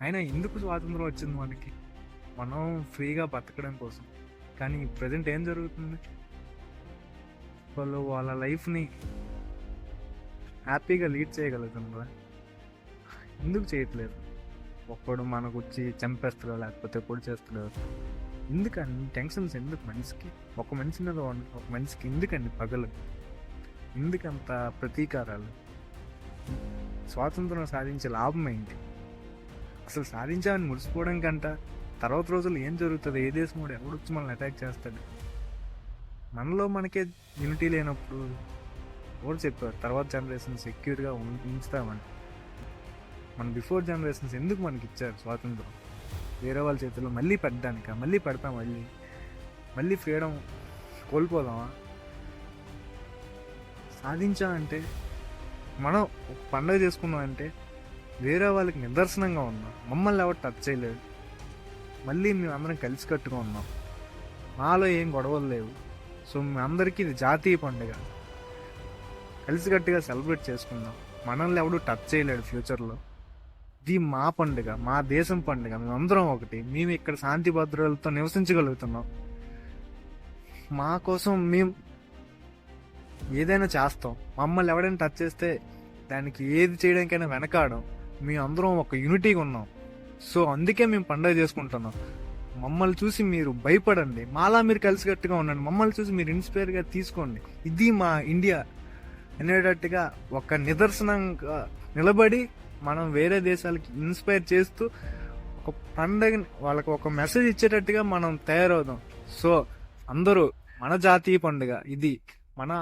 అయినా ఎందుకు స్వాతంత్రం వచ్చింది మనకి? మనం ఫ్రీగా బతకడం కోసం. కానీ ప్రజెంట్ ఏం జరుగుతుంది? వాళ్ళు వాళ్ళ లైఫ్ని హ్యాపీగా లీడ్ చేయగలుగుతున్నారా? ఎందుకు చేయట్లేదు? ఒక్కడు మనకు వచ్చి చంపేస్తాడో లేకపోతే పొడి చేస్తాడో. ఎందుకని టెన్షన్స్? ఎందుకు మనిషికి? ఒక మనిషి మీద ఒక మనిషికి ఎందుకండి పగలు? ఎందుకంత ప్రతీకారాలు? స్వాతంత్రం సాధించే లాభం ఏంటి? అసలు సాధించామని మురిసిపోవడం కంట తర్వాత రోజులు ఏం జరుగుతుంది? ఏ దేశం కూడా ఎవడొచ్చి మనల్ని అటాక్ చేస్తాడు? మనలో మనకే యూనిటీ లేనప్పుడు ఎవరు చెప్పారు తర్వాత జనరేషన్ సెక్యూర్గా ఉంచుతామని? మన బిఫోర్ జనరేషన్స్ ఎందుకు మనకి ఇచ్చారు స్వాతంత్రం? వేరే వాళ్ళ చేతుల్లో మళ్ళీ పెట్టడానిక? మళ్ళీ పెడతాం? మళ్ళీ ఫ్రీడమ్ కోల్పోదామా? సాధించామంటే మనం ఒక పండుగ చేసుకున్నాం అంటే వేరే వాళ్ళకి నిదర్శనంగా ఉన్నాం. మమ్మల్ని ఎవరు టచ్ చేయలేదు. మళ్ళీ మేము అందరం కలిసి కట్టుగా ఉన్నాం. మాలో ఏం గొడవలు లేవు. సో మీ అందరికీ ఇది జాతీయ పండుగ. కలిసికట్టుగా సెలబ్రేట్ చేసుకుందాం. మనల్ని ఎవడు టచ్ చేయలేడు ఫ్యూచర్లో. ఇది మా పండుగ, మా దేశం పండుగ. మేమందరం ఒకటి. మేము ఇక్కడ శాంతి భద్రతలతో నివసించగలుగుతున్నాం. మా కోసం మేము ఏదైనా చేస్తాం. మమ్మల్ని ఎవడైనా టచ్ చేస్తే దానికి ఏది చేయడానికైనా వెనకాడం. మేము అందరం ఒక యూనిటీగా ఉన్నాం. సో అందుకే మేము పండుగ చేసుకుంటున్నాం. మమ్మల్ని చూసి మీరు భయపడండి. మాలా మీరు కలిసికట్టుగా ఉండండి. మమ్మల్ని చూసి మీరు ఇన్స్పైర్గా తీసుకోండి. ఇది మా ఇండియా అనేటట్టుగా ఒక నిదర్శనంగా నిలబడి మనం వేరే దేశాలకి ఇన్స్పైర్ చేస్తూ ఒక పండగని వాళ్ళకి ఒక మెసేజ్ ఇచ్చేటట్టుగా మనం తయారవుదాం. సో అందరూ మన జాతీయ పండుగ ఇది. మన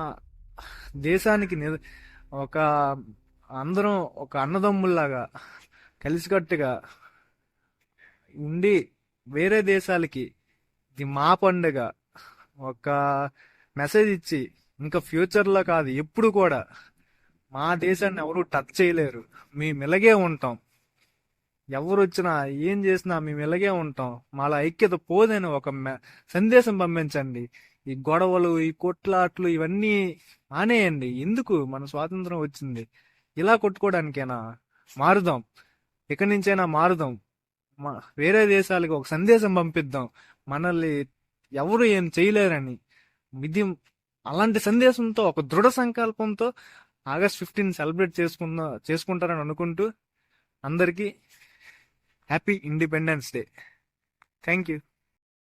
దేశానికి ఒక అందరం ఒక అన్నదమ్ముల్లాగా కలిసికట్టుగా ఉండి వేరే దేశాలకి ఇది మా పండుగ ఒక మెసేజ్ ఇచ్చి ఇంకా ఫ్యూచర్లో కాదు ఎప్పుడు కూడా మా దేశాన్ని ఎవరు టచ్ చేయలేరు. మేము ఇలాగే ఉంటాం. ఎవరు వచ్చినా ఏం చేసినా మేము ఇలాగే ఉంటాం. మాలా ఐక్యత పోదని ఒక సందేశం పంపించండి. ఈ గొడవలు, ఈ కొట్లాట్లు ఇవన్నీ మానేయండి. ఎందుకు? మన స్వాతంత్రం వచ్చింది ఇలా కొట్టుకోవడానికైనా? మారుదాం. ఇక్కడి నుంచైనా మారుదాం. వేరే దేశాలకు ఒక సందేశం పంపిద్దాం, మనల్ని ఎవరు ఏం చేయలేరని. ఇది అలాంటి సందేశంతో ఒక దృఢ సంకల్పంతో ఆగస్ట్ 15 సెలబ్రేట్ చేసుకుంటారని అనుకుంటూ అందరికీ happy independence day. Thank you.